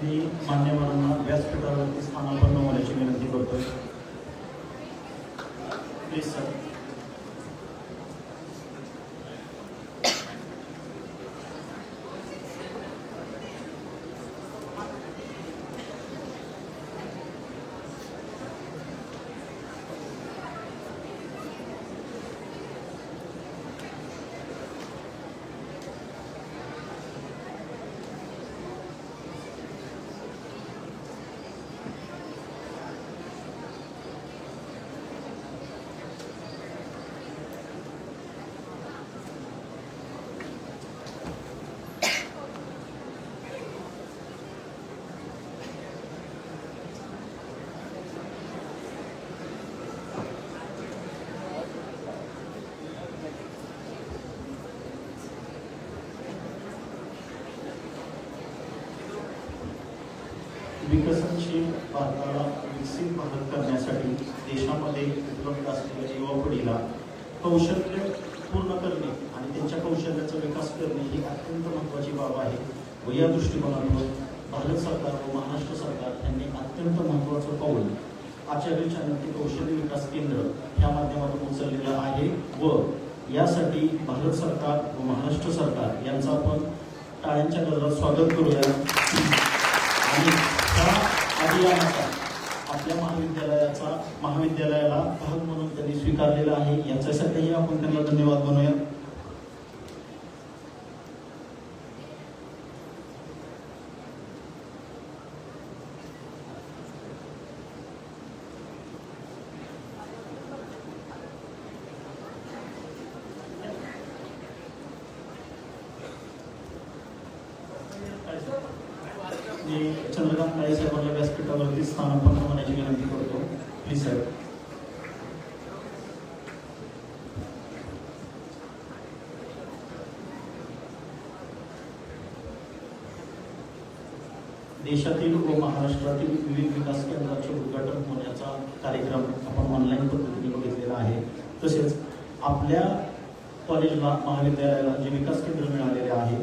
मी मान्यवरांना व्यासपीठावरती स्थानापन्न होण्याची विनंती करतोय. Please sir. विकसनशील भारताला विकसित भारत करण्यासाठी देशामध्ये उपलब्ध असलेल्या युवा पिढीला कौशल्य पूर्ण करणे आणि त्यांच्या कौशल्याचा विकास करणे ही अत्यंत महत्त्वाची बाब आहे व या दृष्टिकोनातून भारत सरकार व महाराष्ट्र सरकार यांनी अत्यंत महत्त्वाचं पाऊल आचार्य चाणक्य कौशल्य विकास केंद्र ह्या माध्यमातून उचललेलं आहे व यासाठी भारत सरकार व महाराष्ट्र सरकार यांचं आपण टाळ्यांच्या गजरात स्वागत करूया. आणि त्या अभियानाचा आपल्या महाविद्यालयाला भाग म्हणून त्यांनी स्वीकारलेला आहे. याच्यासाठीही आपण त्यांना धन्यवाद म्हणूया. चंद्रकांत नाईक साहेबांना व्यासपीठावरती स्थानापन्न होण्याची विनंती करतो. Please sir. देशातील व महाराष्ट्रातील विविध विकास केंद्रांचे उद्घाटन होण्याचा कार्यक्रम आपण ऑनलाईन पद्धतीने बघितलेला आहे. तसेच आपल्या कॉलेजला महाविद्यालयाला जे विकास केंद्र मिळालेले आहे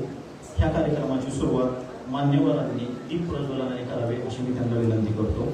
ह्या कार्यक्रमाची सुरुवात मान्यवरांनी दीप प्रज्वलनाने करावे अशी मी त्यांना विनंती करतो.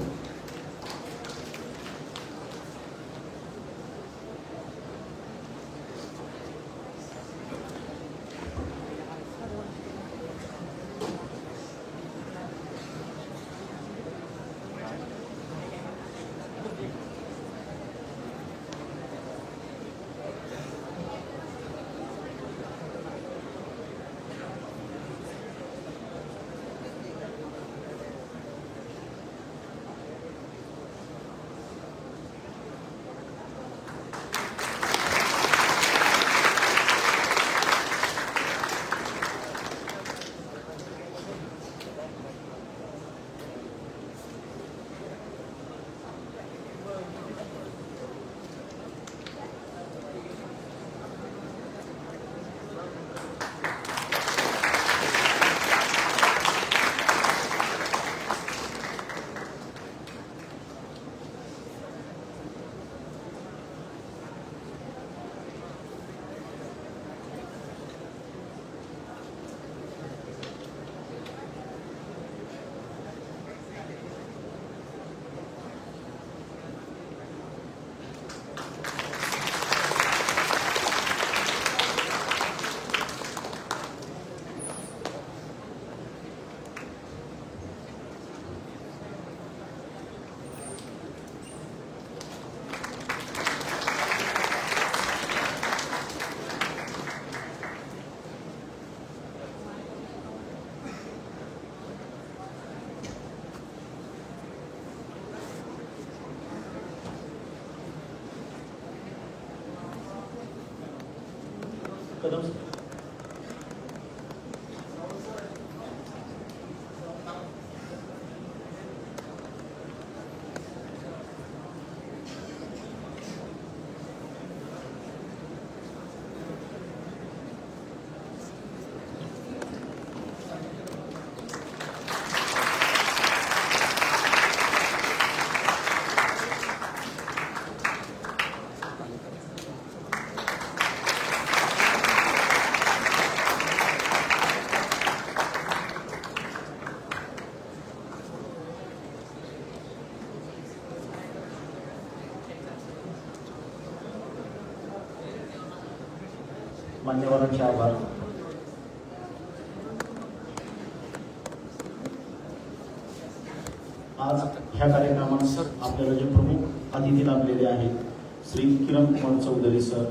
कदम मान्यवरांचे आभार. आज ह्या कार्यक्रमास आपल्याला जे प्रमुख अतिथी लाभलेले आहेत श्री किरण कुमार चौधरी सर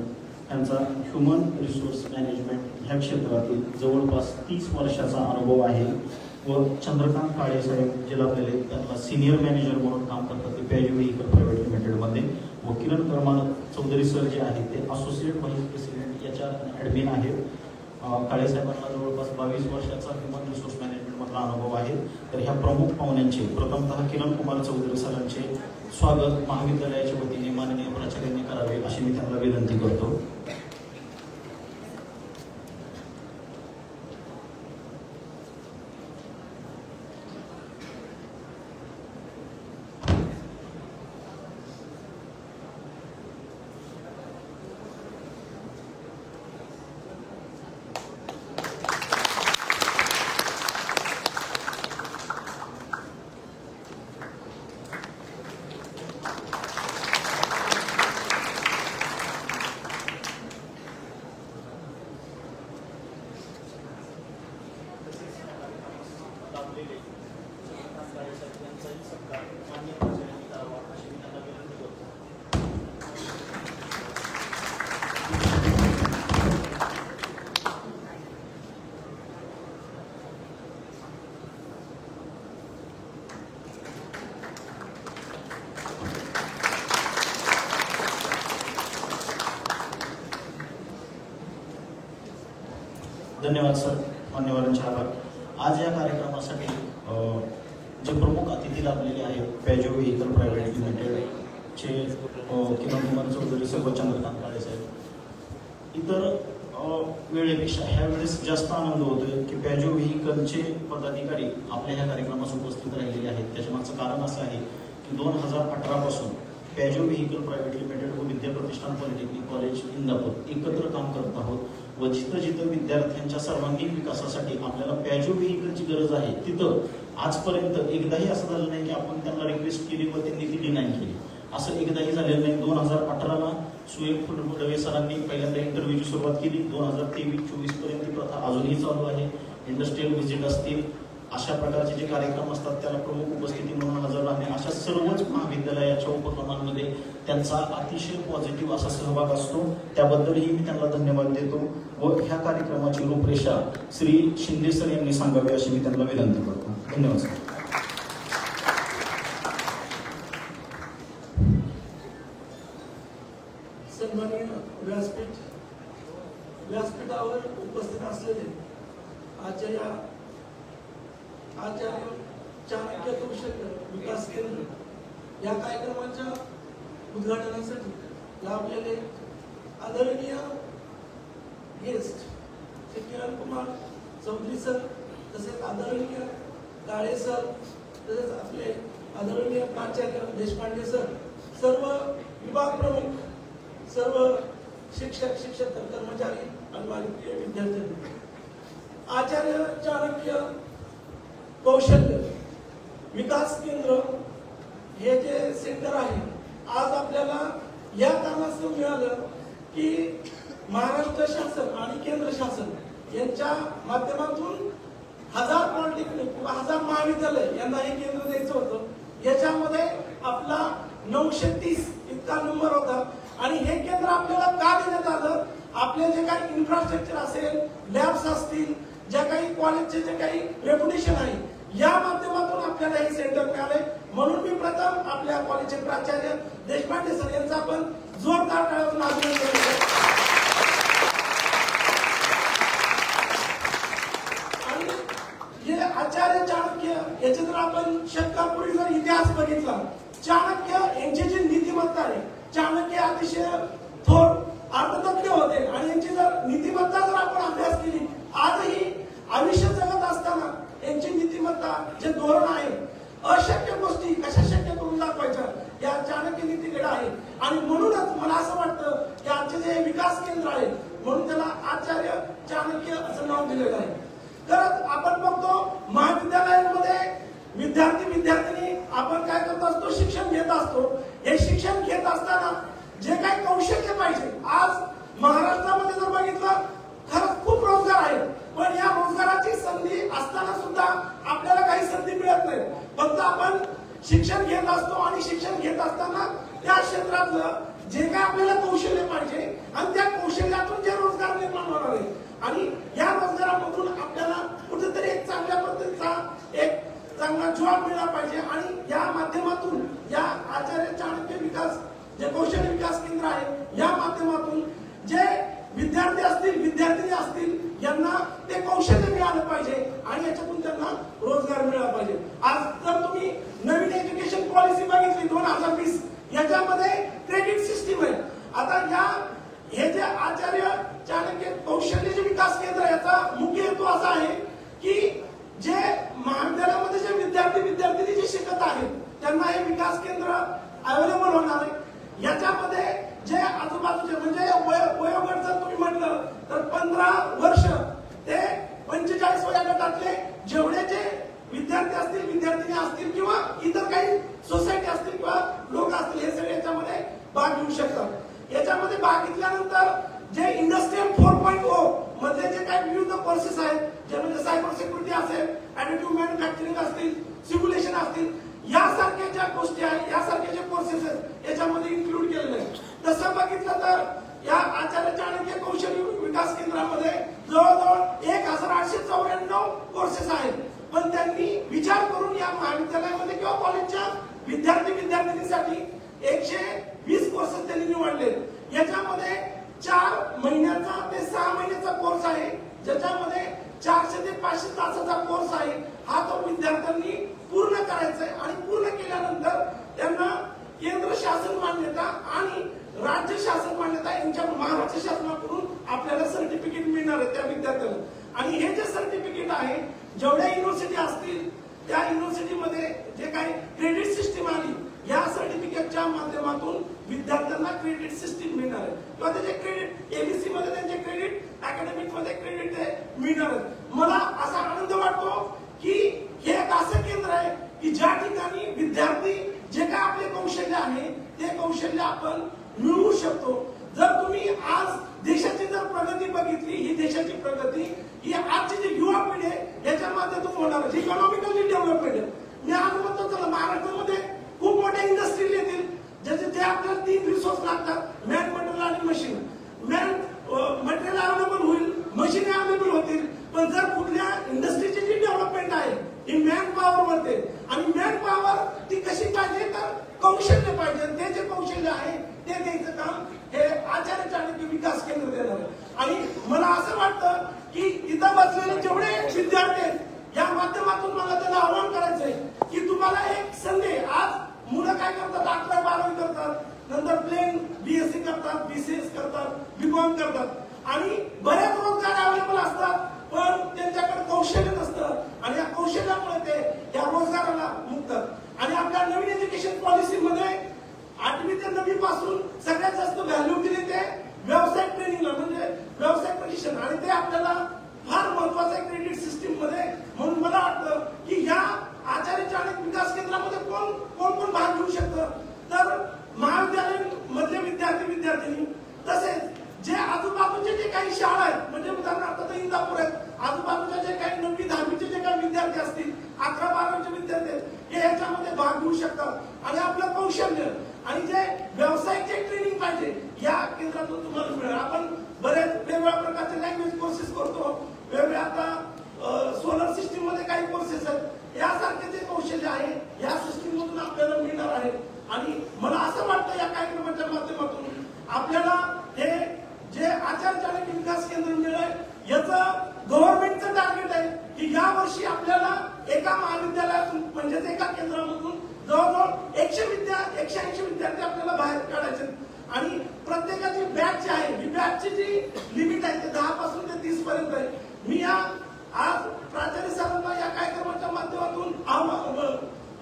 यांचा ह्युमन रिसोर्स मॅनेजमेंट ह्या क्षेत्रातील जवळपास 30 वर्षाचा अनुभव आहे व चंद्रकांत काळे साहेब जे लाभलेले त्यांना सिनियर मॅनेजर म्हणून काम करतात ते पॅज व्हेइकल प्रायव्हेट लिमिटेडमध्ये व किरण कुमार चौधरी सर जे आहेत ते असोसिएट व्हाईस प्रेसिडेंट याच्या ॲडमिन आहेत. काळे साहेबांना जवळपास 22 वर्षाचा ह्युमन रिसोर्स मॅनेजमेंटमधला अनुभव आहे. तर ह्या प्रमुख पाहुण्यांचे प्रथमतः किरण कुमार चौधरी सरांचे स्वागत महाविद्यालयाच्या वतीने माननीय प्राचार्यांनी करावे अशी मी त्यांना विनंती करतो. धन्यवाद सर. मान्यवरांचे आभार. आज या कार्यक्रमासाठी जे प्रमुख अतिथी लाभलेले आहेत पॅजो व्हेइकल प्रायव्हेट लिमिटेडचे किरण कुमार चौधरी सर व चंद्रकांत काळे साहेब. इतर वेळेपेक्षा ह्या वेळेस जास्त आनंद होतोय की पॅजो व्हेइकलचे पदाधिकारी आपल्या ह्या कार्यक्रमास उपस्थित राहिलेले आहेत. त्याच्यामागचं कारण असं आहे की 2018 पासून पॅजो व्हेइकल प्रायव्हेट लिमिटेड व विद्या प्रतिष्ठान पॉलिटेक्निक कॉलेज इंदापूर एकत्र काम करत आहोत व जिथं जिथं विद्यार्थ्यांच्या सर्वांगीण विकासासाठी आपल्याला पॅजो व्हेइकलची गरज आहे तिथं आजपर्यंत एकदाही असं झालं नाही की आपण त्यांना रिक्वेस्ट केली व त्यांनी ती डिनाय केली. असं एकदाही झालेलं नाही. 2018ला सुयोग फुलडवे सरांनी पहिल्यांदा इंटरव्ह्यूची सुरुवात केली. 2023-24 पर्यंत ही प्रथा अजूनही चालू आहे. इंडस्ट्रियल व्हिजिट असतील अशा प्रकारचे जे कार्यक्रम असतात त्याला प्रमुख उपस्थिती म्हणून हजर राहणे अशा सर्वच महाविद्यालयाच्या उपक्रमांमध्ये त्यांचा अतिशय पॉझिटिव्ह असा सहभाग असतो. त्याबद्दलही मी त्यांना धन्यवाद देतो व ह्या कार्यक्रमाची रूपरेषा श्री शिंदे सर यांनी सांगावी अशी मी त्यांना विनंती करतो. धन्यवाद सर. सन्माननीय व्यासपीठावर उपस्थित असलेले आचार्य चाणक्य कौशल्य विकास केंद्र या कार्यक्रमाच्या उद्घाटनासाठी लाभलेले आदरणीय गेस्ट श्री किरण कुमार चौधरी सर तसेच आदरणीय काळे सर तसेच आपले आदरणीय प्राचार्य देशपांडे सर, सर्व विभाग प्रमुख, सर्व शिक्षक शिक्षक कर्मचारी आणि माझे प्रिय विद्यार्थी. आचार्य चाणक्य कौशल्य विकास केंद्र हे जे सेंटर आहे आज आपल्याला या कारणास्तव मिळालं की महाराष्ट्र शासन आणि केंद्र शासन यांच्या माध्यमातून 1000 पॉलिटेक्निक किंवा 1000 महाविद्यालय यांना हे केंद्र द्यायचं होतं. याच्यामध्ये आपला 930 इतका नंबर होता आणि हे केंद्र आपल्याला का देण्यात आलं? आपले जे काही इन्फ्रास्ट्रक्चर असेल, लॅब्स असतील, ज्या काही कॉलेजचे जे काही रेप्युटेशन आहे या माध्यमातून आपल्याला हे सेंटर मिळाले. म्हणून मी प्रथम आपल्या कॉलेजचे प्राचार्य देशपांडे सर यांचा आपण जोरदार टाळ्या वाजवून अभिनंदन करतो. बघितला, चाणक्य यांची जी नीतिमत्ता आहे, चाणक्य अतिशय थोर अर्थतज्ञ होते आणि यांची जर नीतिमत्ता जर आपण अभ्यास केली, आजही आयुष्य जगत असताना यांची नीतिमत्ता जे धोरण आहे, अशक्य गोष्टी कशा शक्य करून दाखवायच्या, या चाणक्य नीतीकडे आहे. आणि म्हणूनच मला असं वाटतं की आजचे जे विकास केंद्र आहे, म्हणून त्याला आचार्य चाणक्य असं नाव दिलेलं आहे. तर आपण बघतो महाविद्यालयांमध्ये विद्यार्थी आपण काय करत असतो, शिक्षण घेत असतो. हे शिक्षण घेत असताना जे काही कौशल्य पाहिजे, आज महाराष्ट्रामध्ये जर बघितलं खरंच खूप रोजगार आहे, पण या रोजगाराची संधी असताना सुद्धा आपल्याला काही संधी मिळत नाही. फक्त आपण शिक्षण घेत असतो आणि शिक्षण घेत असताना त्या क्षेत्रातलं जे काय आपल्याला कौशल्य पाहिजे आणि त्या कौशल्यातून जे रोजगार निर्माण होणार आहे आणि या रोजगारामधून आपल्याला कुठेतरी एक चांगल्या पद्धतीचा एक चांगला जॉब मिळाला पाहिजे. आणि या माध्यमातून या आचार्य चाणक्य विकास जे कौशल्य विकास केंद्र आहे, या माध्यमातून जे विद्यार्थी असतील, विद्यार्थिनी असतील, यांना ते कौशल्य मिळालं पाहिजे आणि याच्यातून त्यांना रोजगार मिळाला पाहिजे. आज जर तुम्ही नवीन एज्युकेशन पॉलिसी बघितली 2020, याच्यामध्ये क्रेडिट सिस्टीम आहे. आता हे जे आचार्य चाणक्य कौशल्य विकास केंद्र, याचा मुख्य हेतू असा आहे की जे महाविद्यालयामध्ये जे विद्यार्थी जे शिकत आहेत त्यांना हे विकास केंद्र अवेलेबल होणार आहे. याच्यामध्ये जे आजूबाजूचे म्हणजे वयोगट जर तुम्ही म्हटलं तर 15 वर्ष ते 45 वया गटातले जेवढे जे विद्यार्थी असतील, विद्यार्थिनी असतील किंवा इतर काही सोसायटी असतील किंवा लोक असतील, हे सगळे याच्यामध्ये भाग घेऊ शकतात. याच्यामध्ये भाग घेतल्यानंतर जे इंडस्ट्रियल 4.0 मध्ये जे काही विविध कोर्सेस आहेत, जे म्हणजे सायबर सिक्युरिटी असेल, ऍडिटिव्ह मॅन्युफॅक्चरिंग असतील, सिम्युलेशन असतील, यासारख्या ज्या गोष्टी आहेत, यासारखे जे कोर्सेस आहेत याच्यामध्ये इन्क्लूड केलेले आहेत. तसं बघितलं तर या आचार्य चाणक्य कौशल्य विकास केंद्रामध्ये जवळजवळ 1894 कोर्सेस आहेत. पण त्यांनी विचार करून या महाविद्यालयामध्ये किंवा कॉलेजच्या विद्यार्थिनीसाठी 120 कोर्सेस त्यांनी निवडले. याच्यामध्ये 4 महिन्याचा ते 6 महिन्याचा कोर्स आहे, ज्याच्यामध्ये 400 ते 500 तासाचा कोर्स आहे. हा तो विद्यार्थ्यांनी पूर्ण करायचा आहे आणि पूर्ण केल्यानंतर त्यांना केंद्र शासन मान्यता आणि राज्य शासन मान्यता यांच्या महाराष्ट्र शासनाकडून आपल्याला सर्टिफिकेट मिळणार आहे त्या विद्यार्थ्यांना. आणि हे जे सर्टिफिकेट आहे, जेवढ्या युनिव्हर्सिटी असतील त्या युनिव्हर्सिटीमध्ये जे काही क्रेडिट सिस्टीम आली, या सर्टिफिकेटच्या माध्यमातून विद्यार्थ्यांना क्रेडिट सिस्टीम मिळणार आहे किंवा त्याचे क्रेडिट एबीसी मध्ये त्यांचे क्रेडिट, अकॅडमिक मध्ये क्रेडिट मिळणार आहे. मला असा आनंद वाटतो की हे एक असं केंद्र आहे की ज्या ठिकाणी विद्यार्थी जे काय आपले कौशल्य आहे ते कौशल्य आपण मिळवू शकतो. जर तुम्ही आज देशाची जर प्रगती बघितली, ही देशाची प्रगती ही आजची जी युवा पिढी आहे याच्या माध्यमातून होणार आहे. इकॉनॉमिकली डेव्हलपमेंट आहे. मी आज म्हणतो चला महाराष्ट्रामध्ये खूप मोठ्या इंडस्ट्री येतील, ज्याचे जे आपल्याला 3 रिसोर्स लागतात, मॅन, मटेरियल आणि मशीन. मॅन मटेरियल अवेलेबल होईल, मशीन अवेलेबल होतील, पण जर कुठल्या इंडस्ट्रीची जी डेव्हलपमेंट आहे ही मॅन पॉवर वरते आणि मॅन पॉवर ती कशी पाहिजे तर कौशल्य पाहिजे. ते जे कौशल्य आहे ते द्यायचं काम हे आचार्य चाणक्य विकास केंद्र देणार आहे. आणि मला असं वाटतं की इथं बसलेले जेवढे विद्यार्थी आहेत, या माध्यमातून मला त्याला आवाहन करायचंय की तुम्हाला एक संधी. आज मुलं काय करतात, 11वी 12वी करतात, नंतर प्लेन बीएससी करतात, बीसीएस करतात, बीकॉम करतात आणि बरेच रोजगार अवेलेबल असतात, पण त्यांच्याकडे कौशल्य नसतं आणि या कौशल्यामुळे ते या रोजगाराला मुकतात. आणि आपल्या नवीन एज्युकेशन पॉलिसीमध्ये 8वी ते 9वी पासून सगळ्यात जास्त व्हॅल्यू दिली ते व्यवसाय ट्रेनिंगला, म्हणजे व्यवसाय प्रशिक्षण, आणि ते आपल्याला फार महत्वाचं आहे क्रेडिट सिस्टीम मध्ये. म्हणून मला वाटतं की या आचार्य चाणक्य विकास केंद्रामध्ये कोण भाग घेऊ शकतं तर महाविद्यालय मधले विद्यार्थी, तसेच जे आजूबाजूचे जे काही शाळा आहेत, म्हणजे उदाहरणार्थ इंदापूर आहेत, आजूबाजूच्या जे काही 9वी 10वीचे जे काही विद्यार्थी असतील, 11 12वीचे विद्यार्थी आहेत, हे याच्यामध्ये भाग घेऊ शकतात आणि आपलं कौशल्य आणि जे व्यावसायिक ट्रेनिंग पाहिजे या केंद्रातून तुम्हाला मिळेल. आपण बरेच वेगवेगळ्या प्रकारचे लँग्वेज कोर्सेस करतो, वेगवेगळ्या आता सोलर सिस्टीम मध्ये काही कोर्सेस आहेत, यासारखे जे कौशल्य आहे या सिस्टीम मधून आपल्याला मिळणार आहे. आणि मला असं वाटतं या कार्यक्रमाच्या माध्यमातून आपल्याला हे जे आचार्य चाणक्य विकास केंद्र मिळेल, याचं गव्हर्नमेंटचं टार्गेट आहे की या वर्षी आपल्याला एका महाविद्यालयातून म्हणजेच एका केंद्रामधून जवळजवळ 180 विद्यार्थी आपल्याला बाहेर काढायचे आणि प्रत्येकाची बॅच आहे, ही बॅचची जी लिमिट आहे ते 10 पासून ते 30 पर्यंत आहे. मी या आज प्राचार्य सरांना या कार्यक्रमाच्या माध्यमातून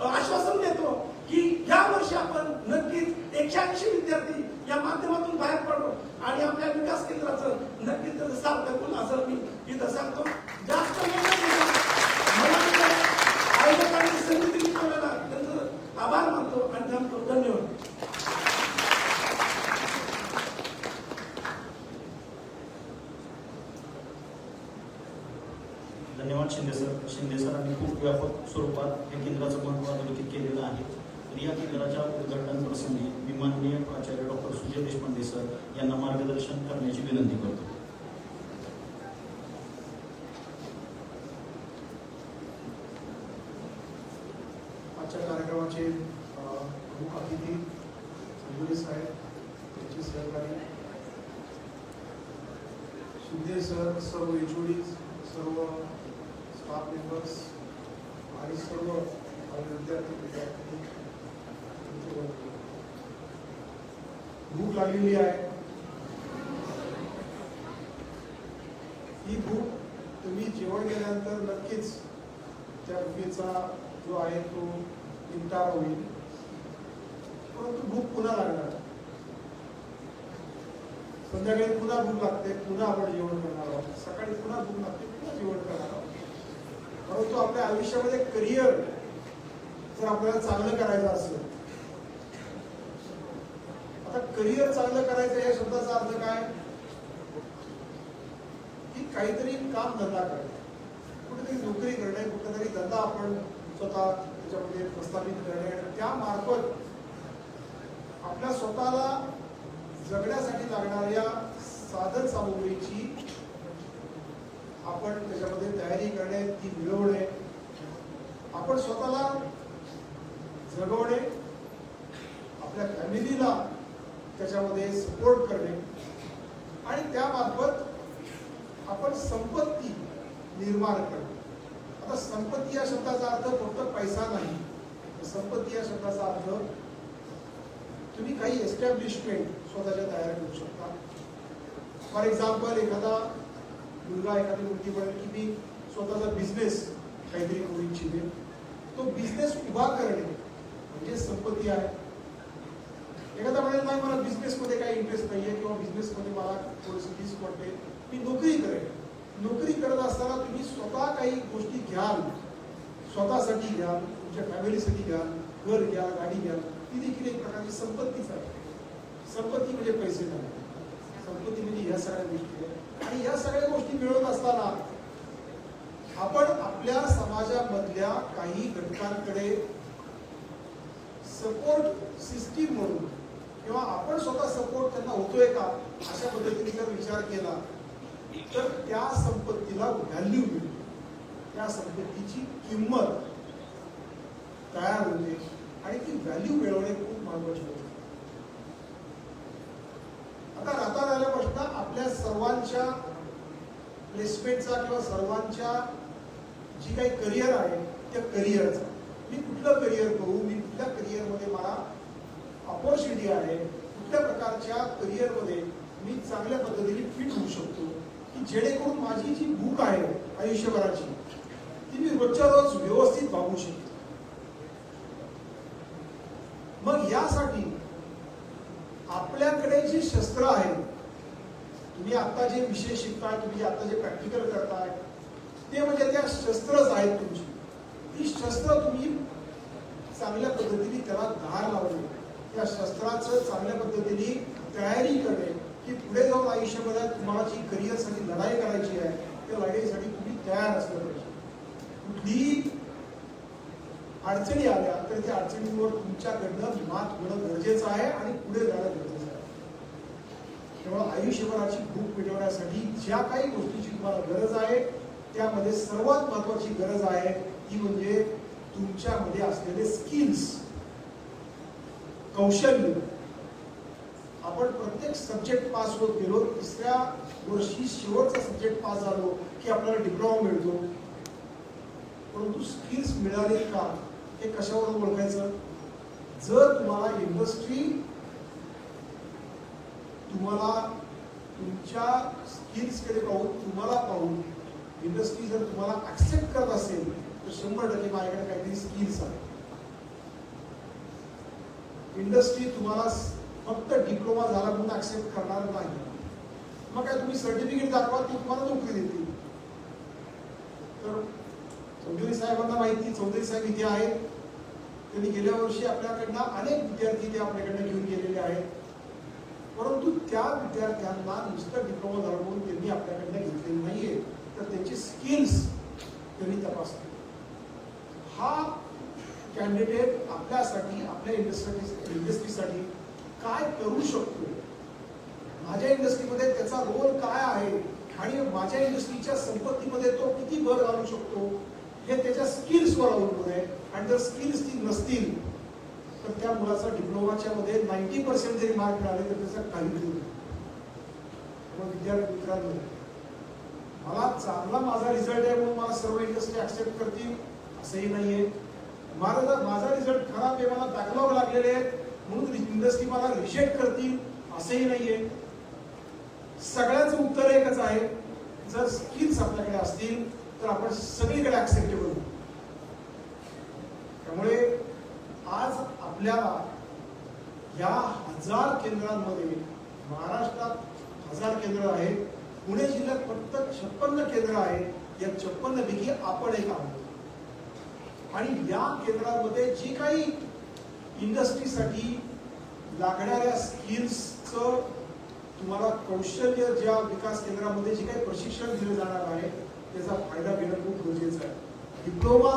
आश्वासन देतो की या वर्षी आपण नक्कीच 180 विद्यार्थी या माध्यमातून बाहेर पडू आणि आपल्या विकास केंद्राचं नक्कीच त्याचं सार्थक होईल असं मी इथं सांगतो. जास्त आयोजकांनी संधी दिली आपल्याला त्यांचं आभार मानतो आणि थांबतो. धन्यवाद. धन्यवाद शिंदे सरांनी खूप व्यापक स्वरूपात या केंद्राचं महत्त्व अधोरेखित केलेलं आहे. तर या केंद्राच्या उद्घाटन प्रसंगी मी माननीय प्राचार्य डॉक्टर सुजय देशपांडे सर यांना मार्गदर्शन करण्याची विनंती करतो. आजच्या कार्यक्रमाचे प्रमुख अतिथी संजय साहेब, त्यांचे सहकारी शिंदे सर, सर्व HOD, सर्व स्टाफ मेंबर्स आणि सर्व विद्यार्थी भूक लागलेली आहे. ही भूक तुम्ही जेवण केल्यानंतर नक्कीच त्या भूकेचा जो आहे तो निपटारा होईल, परंतु भूक पुन्हा लागणार. संध्याकाळी पुन्हा भूक लागते, पुन्हा आपण जेवण करणार आहोत. सकाळी पुन्हा भूक लागते, पुन्हा जेवण करणार आहोत. परंतु आपल्या आयुष्यामध्ये करिअर जर आपल्याला चांगलं करायचं असेल, आता करिअर चांगलं करायचं या शब्दाचा अर्थ काय की काहीतरी काम धंदा करणे, कुठेतरी नोकरी करणे, कुठेतरी धंदा आपण स्वतः त्याच्यामध्ये प्रस्थापित करणे आणि त्या मार्फत आपल्या स्वतःला जगण्यासाठी लागणाऱ्या साधन सामुग्रीची आपण त्याच्यामध्ये तयारी करणे, ती मिळवणे, आपण स्वतःला जगवणे, आपल्या फॅमिलीला त्याच्यामध्ये सपोर्ट करणे आणि त्यामार्फत आपण संपत्ती निर्माण करणे. आता संपत्ती या शब्दाचा अर्थ फक्त पैसा नाही. संपत्ती या शब्दाचा अर्थ तुम्ही काही एस्टॅब्लिशमेंट स्वतःच्या तयार करू शकता. फॉर एक्झाम्पल, एखादा मुलगा एखादी मुलगी म्हणेल की मी स्वतःचा बिझनेस काहीतरी करू इच्छिते, तो बिझनेस उभा करणे म्हणजे संपत्ती आहे. एखादा म्हणेल नाही मला बिझनेसमध्ये काही इंटरेस्ट नाहीये किंवा बिझनेसमध्ये मला थोडीशी रिस्क वाटते, मी नोकरी करेन. नोकरी करत असताना तुम्ही स्वतः काही गोष्टी घ्याल, स्वतःसाठी घ्याल, तुमच्या फॅमिलीसाठी घ्याल, घर घ्या, गाडी घ्याल, ती देखील एक प्रकारची संपत्तीच आहे. संपत्ती म्हणजे पैसे नाही, संपत्ती म्हणजे ह्या सगळ्या गोष्टी आहेत. आणि या सगळ्या गोष्टी मिळवत असताना आपण आपल्या समाजामधल्या काही घटकांकडे सपोर्ट सिस्टीम म्हणून किंवा आपण स्वतः सपोर्ट त्यांना होतोय का अशा पद्धतीने जर विचार केला तर त्या संपत्तीला व्हॅल्यू मिळते, त्या संपत्तीची किंमत तयार होते आणि ती व्हॅल्यू मिळवणे खूप महत्वाचे होते. आता राहता राहिला प्रश्न आपल्या सर्वांच्या प्लेसमेंटचा किंवा सर्वांच्या जी काही करिअर आहे त्या करिअरचा, मी कुठलं करिअर करू, मी कुठल्या करिअरमध्ये मला ऑपॉर्च्युनिटी आहे, कुठल्या प्रकारच्या करिअरमध्ये मी चांगल्या पद्धतीने फिट होऊ शकतो की जेणेकरून माझी जी भूक आहे आयुष्यभराची ती मी रोजच्या रोज व्यवस्थित भागू शकतो. मग यासाठी आपल्याकडे जी शस्त्र आहे, तुम्ही आता जे विषय शिकताय, तुम्ही आता जे प्रॅक्टिकल करताय ते म्हणजे त्या शस्त्रच आहेत तुमची. ती शस्त्र तुम्ही चांगल्या पद्धतीने त्याला धार लावणे, त्या शस्त्राचं चांगल्या पद्धतीने तयारी करणे की पुढे जाऊन आयुष्यामध्ये तुम्हाला जी करिअरसाठी लढाई करायची आहे त्या लढाईसाठी तुम्ही तयार असलं पाहिजे. कुठलीही अडचणी आल्या तर त्या अडचणींवर तुमच्याकडनं मात होणं गरजेचं आहे आणि पुढे जाणं गरजेचं आहे. त्यामुळे आयुष्यभराची भूक मिटवण्यासाठी ज्या काही गोष्टीची तुम्हाला गरज आहे त्यामध्ये सर्वात महत्वाची गरज आहे ती म्हणजे तुमच्यामध्ये असलेले स्किल्स, कौशल्य. आपण प्रत्येक सब्जेक्ट पास होत गेलो, तिसऱ्या वर्षी शेवटचा सब्जेक्ट पास झालो की आपल्याला डिप्लोमा मिळतो, परंतु स्किल्स मिळाले का हे कशावर ओळखायचं? जर तुम्हाला इंडस्ट्री तुम्हाला तुमच्या स्किल्सकडे पाहून तुम्हाला पाहून इंडस्ट्री जर तुम्हाला ऍक्सेप्ट करत असेल तर 100% माझ्याकडे काहीतरी स्किल्स आहे. इंडस्ट्री तुम्हाला फक्त डिप्लोमा झाला म्हणून ऍक्सेप्ट करणार नाही. मग काय तुम्ही सर्टिफिकेट दाखवा ती तुम्हाला नोकरी देतील. तर चौधरी साहेबांना माहिती, चौधरी साहेब इथे आहेत, त्यांनी गेल्या वर्षी आपल्याकडनं अनेक विद्यार्थी ते आपल्याकडनं घेऊन गेलेले आहेत. परंतु त्या विद्यार्थ्यांना नुसतं डिप्लोमा झाला म्हणून त्यांनी आपल्याकडनं घेतलेलं नाहीये, तर त्यांची स्किल्स त्यांनी तपासली. हा कॅन्डिडेट आपल्यासाठी आपल्या इंडस्ट्रीसाठी काय करू शकतो, माझ्या इंडस्ट्रीमध्ये त्याचा रोल काय आहे आणि माझ्या इंडस्ट्रीच्या संपत्तीमध्ये तो किती भर घालू शकतो हे त्याच्या स्किल्सवर अवलंबून आहे. आणि जर स्किल्स ती नसतील तर त्या मुलाचा डिप्लोमाच्या मध्ये 90% जरी मार्क मिळाले तर त्याचा काही उपयोग नाही. मग विद्यार्थी मित्रांनो, मला चांगला माझा रिझल्ट आहे म्हणून मला सर्व इंडस्ट्री ऍक्सेप्ट करतील असंही नाहीये. माझा रिझल्ट खराब आहे, मला बॅकलॉग लागलेले आहेत म्हणून इंडस्ट्री मला रिजेक्ट करतील असंही नाहीये. सगळ्यांचं उत्तर एकच आहे, जर स्किल्स आपल्याकडे असतील तर आपण सगळीकडे ऍक्सेप्टेबल. त्यामुळे आज आपल्याला या 1000 केंद्रांमध्ये, महाराष्ट्रात 1000 केंद्र आहेत, पुणे जिल्ह्यात फक्त 56 केंद्र आहेत. या 56 पैकी आपण एक आहोत. आणि या केंद्रामध्ये जी काही इंडस्ट्रीसाठी लागणाऱ्या स्किल्सचं तुम्हाला कौशल्य, ज्या विकास केंद्रामध्ये जे काही प्रशिक्षण दिलं जाणार आहे त्याचा फायदा घेणं खूप गरजेचं आहे. डिप्लोमा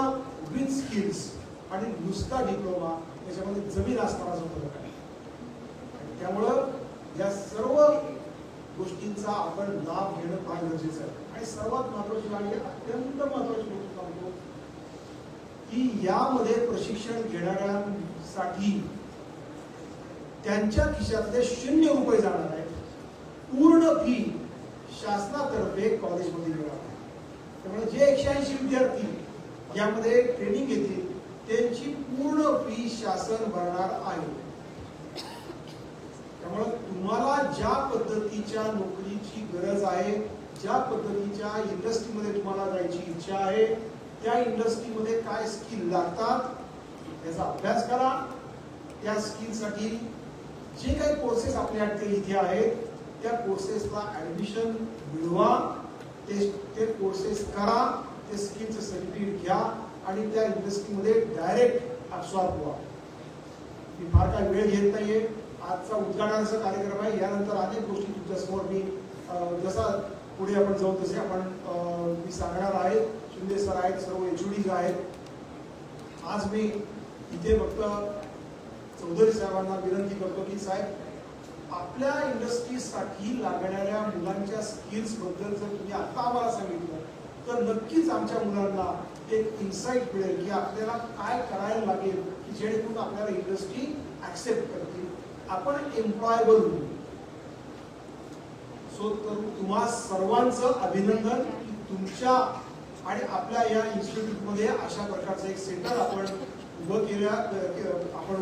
विथ स्किल्स आणि नुसता डिप्लोमा त्याच्यामध्ये जमीन आसमानाचा फरक आहे. त्यामुळं या सर्व गोष्टींचा आपण लाभ घेणं फार गरजेचं आहे. आणि सर्वात महत्वाची आणि अत्यंत महत्वाची गोष्ट सांगतो की यामध्ये प्रशिक्षण घेणाऱ्यांसाठी त्यांच्या खिशातले 0 रुपये जाणार आहे. पूर्ण फी शासनातर्फे कॉलेजमध्ये मिळणार आहे. त्यामुळे जे 180 विद्यार्थी यामध्ये ट्रेनिंग घेतील त्यांची पूर्ण फी शासन भरणार आहे. त्यामुळे तुम्हाला ज्या पद्धतीच्या नोकरीची गरज आहे, ज्या पद्धतीच्या इंडस्ट्रीमध्ये तुम्हाला जायची इच्छा आहे, त्या इंडस्ट्रीमध्ये काय स्किल लागतात याचा अभ्यास करा. त्या स्किलसाठी जे काही कोर्सेस आपल्याकडे इथे आहेत त्या कोर्सेसला ऍडमिशन मिळवा, ते कोर्सेस करा, ते स्किलचं सर्टिफिकेट घ्या आणि त्या इंडस्ट्रीमध्ये डायरेक्ट अब्सॉर्ब व्हा. मी फार काही वेळ घेत नाहीये. आजचा उद्घाटनाचा कार्यक्रम आहे. यानंतर अनेक गोष्टी तुमच्यासमोर मी जसा पुढे आपण जाऊ तसे आपण मी सांगणार आहे. शिंदे सर आहेत, सर्व HODs आहेत. आज मी इथे फक्त चौधरी साहेबांना विनंती करतो की साहेब, आपल्या इंडस्ट्रीसाठी लागणाऱ्या मुलांच्या स्किल्स बद्दल जर तुम्ही आता आम्हाला सांगितलं तर नक्कीच आमच्या मुलांना एक इन्साइट मिळेल की आपल्याला काय करायला लागेल की जेणेकरून आपल्याला इंडस्ट्री ऍक्सेप्ट करतील, आपण एम्प्लॉयबल होऊ. सो तर तुम्हा सर्वांचं अभिनंदन की तुमच्या आणि आपल्या या इन्स्टिट्यूटमध्ये अशा प्रकारचं एक सेंटर आपण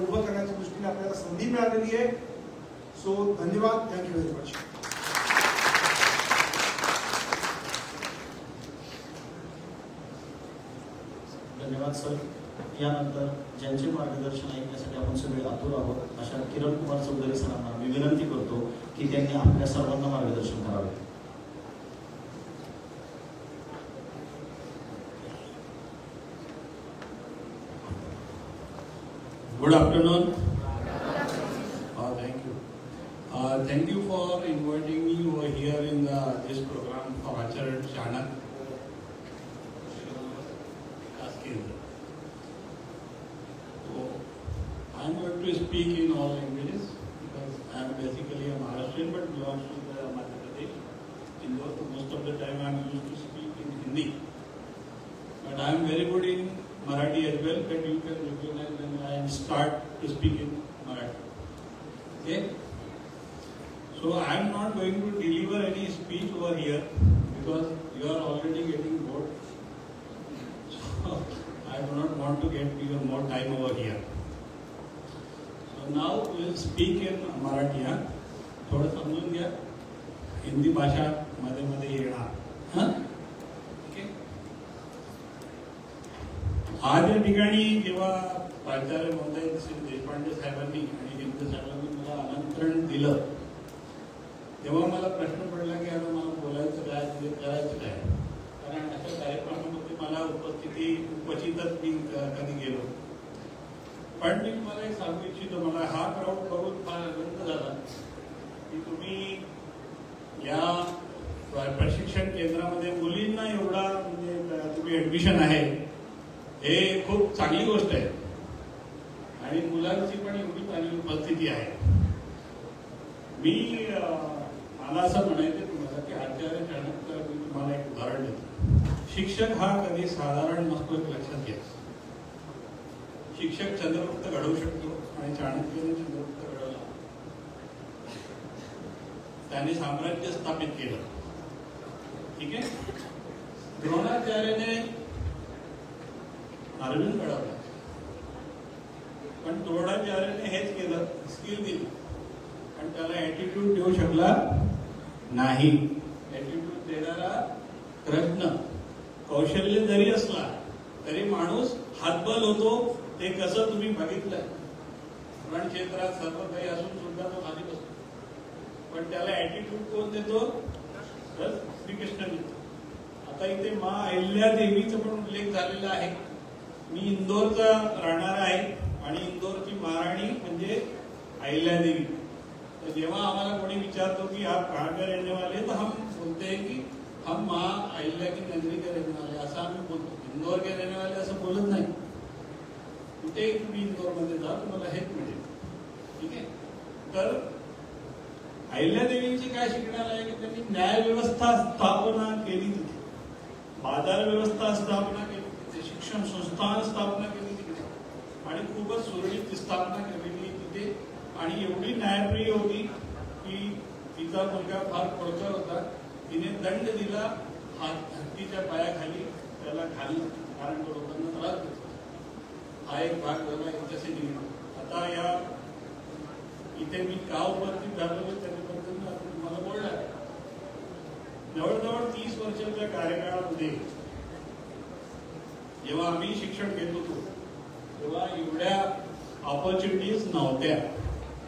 उभं करण्याच्या दृष्टीने आपल्याला संधी मिळालेली आहे. सो धन्यवाद. Thank you very much. धन्यवाद सर. यानंतर ज्यांचे मार्गदर्शन ऐकण्यासाठी आपण सगळे आतुर आहोत अशा किरण कुमार चौधरी सरांना मी विनंती करतो की त्यांनी आपल्या सर्वांना मार्गदर्शन करावे. Good afternoon. Thank you. Thank you for inviting me over here in this program for Acharya Chanak. So, I am going to speak in all languages because I am basically a Maharashtrian but belongs to the Madhya Pradesh. Indore, so most of the time I am used to speak in Hindi. But I am very good in Marathi as well, but you can recognize when I start to speak in Marathi. Okay? So I am not going to deliver any speech over here because you are already getting bored. So I do not want to get even more time over here. So now we'll speak in Marathi. थोडं समजून घ्या. हिंदी भाषा मध्ये मध्ये येणार. हां? आज या ठिकाणी जेव्हा प्राचार्य महोदय श्री देशपांडे साहेबांनी आणि हिंदू साहेबांनी मला आमंत्रण दिलं, तेव्हा मला प्रश्न पडला की आता मला बोलायचं काय, करायचं काय. कारण अशा कार्यक्रमामध्ये मला उपस्थितच मी कधी गेलो. पण मी तुम्हाला एक सांगू इच्छितो, मला हा क्राऊड बघून फार आनंद झाला की तुम्ही या प्रशिक्षण केंद्रामध्ये मुलींना एवढा म्हणजे तुम्ही ऍडमिशन आहे, हे खूप चांगली गोष्ट आहे. आणि मुलांची पण एवढी चांगली उपस्थिती आहे. मी मला असं म्हणायचं तुम्हाला की आचार्य चाणक्य, मी तुम्हाला एक उदाहरण देतो. शिक्षक हा कधी साधारण नसतो, एक लक्षात घ्या. शिक्षक चंद्रगुप्त घडवू शकतो आणि चाणक्याने चंद्रगुप्त घडवला. त्याने साम्राज्य स्थापित केलं. ठीक आहे. द्रोणाचार्याने अर्जुन घडवला, पण द्रोणाचार्याने हेच केलं, स्किल दिली, पण त्याला ऍटिट्यूड देऊ शकला नाही. ऍटिट्यूड देणारा कृष्ण, कौशल्य जरी असला तरी माणूस हातबल होतो. ते कसं तुम्ही बघितलंय. रण क्षेत्रात सर्व काही असून सुद्धा तो खाली बसतो, पण त्याला ऍटिट्यूड कोण देतो? तर श्रीकृष्ण देतो. आता इथे मा अहिल्या देवीचा पण उल्लेख झालेला आहे. मी इंदोरचा राहणार आहे आणि इंदोरची महाराणी म्हणजे अहिल्यादेवी. तो जेव्हा आम्हाला कोणी विचारतो कि आप कहाँ के रहने वाले, तो हम बोलते हैं कि हम माँ अहिल्या की नगरी के रहने वाले, असं आम्ही बोलतो. इंदोर के रहने वाले असं बोलत नाही. कुठेही तुम्ही इंदोरमध्ये जा तुम्हाला हेच मिळेल. ठीक आहे. तर अहिल्यादेवींची काय शिकणार आहे की त्यांनी न्याय व्यवस्था स्थापना केली तिथे, बाजार व्यवस्था स्थापना केली तिथे, शिक्षण संस्थान स्थापना केली तिथे आणि खूपच सुरळीत स्थापना केलेली तिथे. आणि एवढी न्यायप्रिय होती की तिचा मुलगा फार खोडकर होता, तिने दंड दिला हत्तीच्या पायाखाली, त्याला खाल्लं, कारण तो लोकांना त्रास देतो. हा एक भाग झाला याच्यासाठी. आता या इथे मी का उपस्थित झालो त्याच्याबद्दल तुम्हाला बोलणार. जवळजवळ 30 वर्षाच्या कार्यकाळामध्ये जेव्हा आम्ही शिक्षण घेत होतो तेव्हा एवढ्या ऑपॉर्च्युनिटीज नव्हत्या.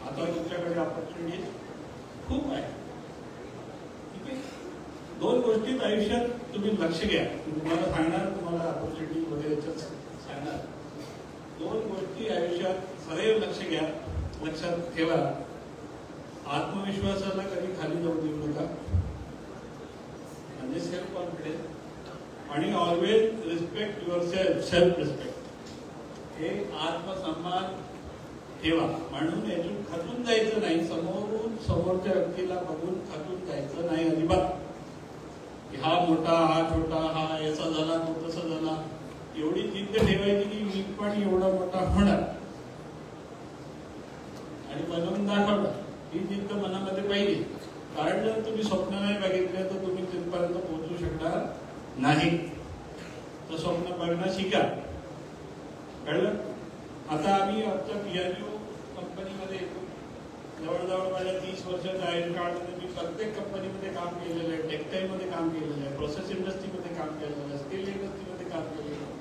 आता तुमच्याकडे ऑपॉर्च्युनिटीज खूप आहे. ठीक आहे. 2 गोष्टीत आयुष्यात तुम्ही लक्ष घ्या. तुम्हाला सांगणार, तुम्हाला ऑपॉर्च्युनिटी वगैरे सांगणार. 2 गोष्टी आयुष्यात सदैव लक्ष घ्या, लक्षात ठेवा. आत्मविश्वासाला कधी खाली जाऊ देऊ नका, म्हणजे सेल्फ कॉन्फिडन्स. आणि always respect your self respect. हे आत्मसन्मान ठेवा. म्हणून यातून खचून जायचं नाही. समोरच्या व्यक्तीला बघून खचून जायचं नाही अजिबात. हा मोठा, हा छोटा, हा याचा झाला, तो तसा झाला. एवढी जिद्द ठेवायची की मी पण एवढा मोठा होणार आणि बनवून दाखवणार. ही जिद्द मनामध्ये पाहिजे. कारण जर तुम्ही स्वप्न नाही बघितले तर तुम्ही तिथपर्यंत पोहोचू शकणार नाही. तर स्वप्न बघणं शिका. कळलं? आता आम्ही आमच्या PRGO कंपनीमध्ये जवळजवळ माझ्या 30 वर्षाच्या आयुष्यकाळामध्ये मी प्रत्येक कंपनीमध्ये काम केलेलं आहे. टेक्सटाईलमध्ये काम केलेलं आहे, प्रोसेस इंडस्ट्रीमध्ये काम केलेलं आहे, स्टील इंडस्ट्रीमध्ये काम केलेलं आहे,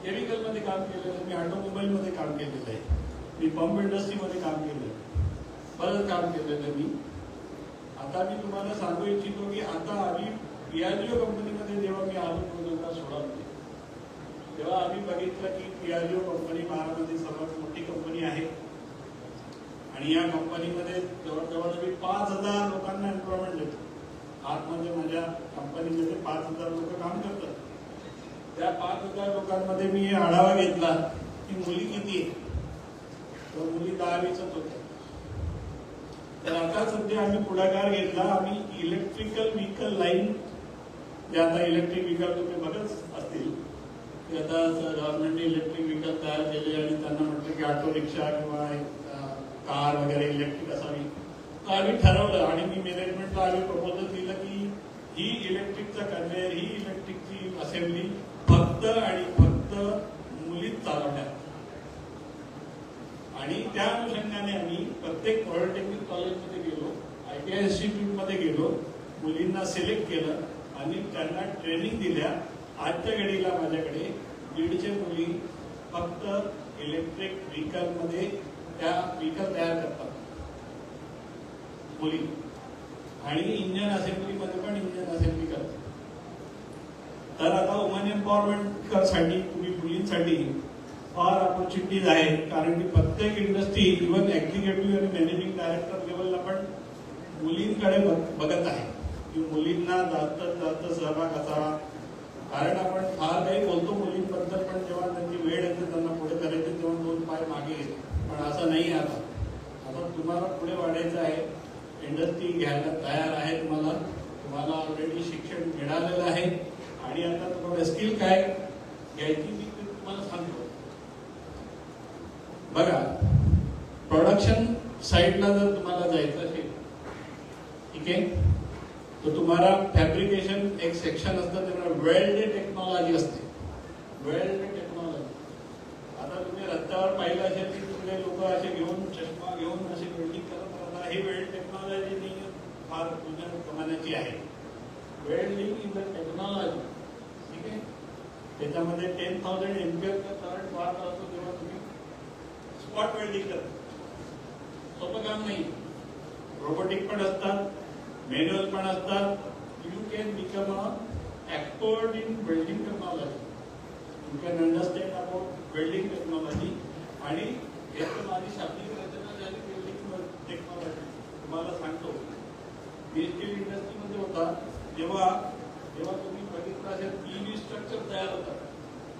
केमिकलमध्ये काम केलेलं आहे, मी ऑटोमोबाईलमध्ये काम केलेलं आहे, मी पंप इंडस्ट्रीमध्ये काम केलेलं आहे, बरंच काम केलेलं आहे मी. आता मी तुम्हाला सांगू इच्छितो की आता आम्ही PRGO कंपनीमध्ये जेव्हा मी आलो 2016 मध्ये, तेव्हा आम्ही बघितलं की PRGO कंपनी महाराष्ट्रातील सर्वात मोठी कंपनी आहे आणि या कंपनीमध्ये जवळजवळ मी 5000 लोकांना एम्प्लॉयमेंट देतो. आतमध्ये माझ्या कंपनीमध्ये 5000 लोक काम करतात. त्या 5000 लोकांमध्ये मी आढावा घेतला की मुली किती आहे, तर मुली 10वीच होत्या. तर आता सध्या आम्ही पुढाकार घेतला. आम्ही इलेक्ट्रिकल व्हेकल लाईन, जे आता इलेक्ट्रिक व्हेकल तुम्ही बघत असतील की आता गव्हर्नमेंटने इलेक्ट्रिक व्हेकल तयार केले आणि त्यांना म्हटलं की ऑटो रिक्षा किंवा कार वगैरे इलेक्ट्रिक असावी. तर आम्ही ठरवलं आणि मी मॅनेजमेंटला आम्ही प्रपोजल दिलं की ही इलेक्ट्रिकचा कन्व्हेयर, ही इलेक्ट्रिकची असेंब्ली फक्त आणि फक्त मुलीच चालवण्यात आणि त्या अनुषंगाने आम्ही प्रत्येक पॉलिटेक्निक कॉलेजमध्ये गेलो, ITI इन्स्टिट्यूटमध्ये गेलो, मुलींना सिलेक्ट केलं आणि त्यांना ट्रेनिंग दिल्या. आजच्या घडीला माझ्याकडे 150 मुली फक्त इलेक्ट्रिक व्हेकलमध्ये त्या व्हेकल तयार करतात मुली, आणि इंजिन असेंब्लीमध्ये पण इंजिन असेंब्ली करतात. तर आता वुमन एम्पॉवरमेंट साठी तुम्ही मुलींसाठी फार ऑपॉर्च्युनिटीज आहेत, कारण की प्रत्येक इंडस्ट्री इव्हन एक्झिक्युटिव्ह आणि मॅनेजिंग डायरेक्टर लेवलला पण मुलींकडे बघत आहे की मुलींना जास्त जास्त सहभाग असावा. कारण आपण फार काही बोलतो मुलींबद्दल, पण जेव्हा त्यांची वेळ येते त्यांना पुढे करायचे तेव्हा 2 पाय मागे येते. पण असं नाही. आता तुम्हाला पुढे वाढायचं आहे, इंडस्ट्री घ्यायला तयार आहे, तुम्हाला ऑलरेडी शिक्षण मिळालेलं आहे आणि आता तुम्हाला स्किल काय घ्यायची मी तुम्हाला सांगतो. बघा, प्रोडक्शन साईडला जर तुम्हाला जायचं असेल, ठीक आहे, तर तुम्हाला फॅब्रिकेशन एक सेक्शन असतं, त्याला वेल्ड टेक्नॉलॉजी असते. वेल्ड टेक्नॉलॉजी, आता तुम्ही रस्त्यावर पाहिलं असेल की तुमचे लोक असे घेऊन चष्मा घेऊन असे वेल्डिंग करत राहतात. ही वेल्ड टेक्नॉलॉजी नाही, फार जुन्या जमान्याची आहे. वेल्डिंग इज अ टेक्नॉलॉजी, ठीक आहे. त्याच्यामध्ये 10,000 एम्पियर करंट वाहत असतो तेव्हा तुम्ही स्पॉट वेल्डिंग करता. सोपं काम नाही. रोबोटिक पण असतात, मॅन्युअल पण असतात. You can become a expert in welding technology. You can understand about welding technology. आणि हे तर माझी शाब्दिक रचना झाली वेल्डिंग टेक्नॉलॉजी. तुम्हाला सांगतो, मी स्टील इंडस्ट्रीमध्ये होता जेव्हा तुम्ही बघितलं असेल PV स्ट्रक्चर तयार होतात,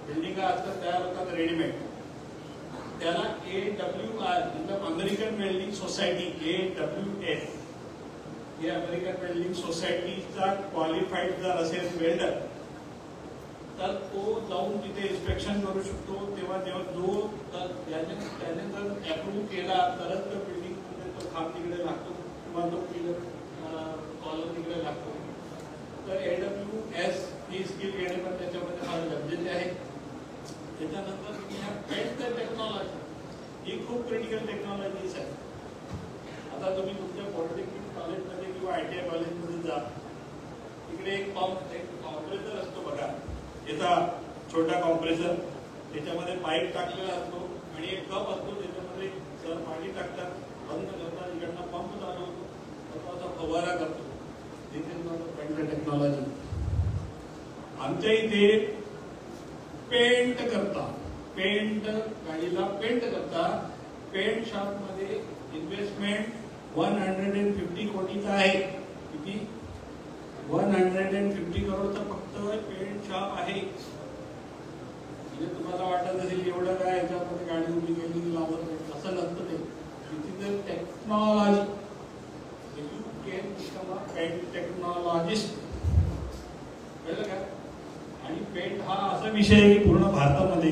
बिल्डिंग आजकाल तयार होतात रेडीमेड. त्याला AWR मतलब अमेरिकन वेल्डिंग सोसायटी, AWS, हे अमेरिकन वेल्डिंग सोसायटीचा क्वालिफाईड जर असेल वेल्डर, तर तो जाऊन तिथे इन्स्पेक्शन करू शकतो. तेव्हा त्याने जर अप्रूव्ह केला तरच तो बिल्डिंग मध्ये तो खांब तिकडे लागतो किंवा तो कॉलम तिकडे लागतो. तर AWS ही स्किल घेणे पण त्याच्यामध्ये फार गरजेचे आहे. त्याच्यानंतर पेंट टेक्नॉलॉजी ही खूप क्रिटिकल टेक्नॉलॉजीज आहे. आता तुम्ही तुमच्या पॉलिटेक्निक कॉलेजमध्ये किंवा ITI कॉलेजमध्ये जा, तिकडे एक कॉम्प्रेसर असतो बघा, याचा छोटा कॉम्प्रेसर, त्याच्यामध्ये पाईप टाकलेला असतो आणि एक कप असतो, त्याच्यामध्ये जर पाणी टाकतात, बंद करतात, इकडनं पंप चालू होतो, असा फवारा करतो. Paint technology. आमच्या इथे पेंट करता, पेंट गाडीला पेंट करता. पेंट शॉप मध्ये इन्व्हेस्टमेंट 150 कोटीचा आहे. किती? 150 करोडचा फक्त पेंट शॉप आहे. म्हणजे तुम्हाला वाटत असेल एवढं काय याच्यामध्ये गाडी उभी केली लावत नाही, असं नसतं ते. It is a technology. You can become a paint technologist. कळलं का? आणि पेंट हा असा विषय आहे की पूर्ण भारतामध्ये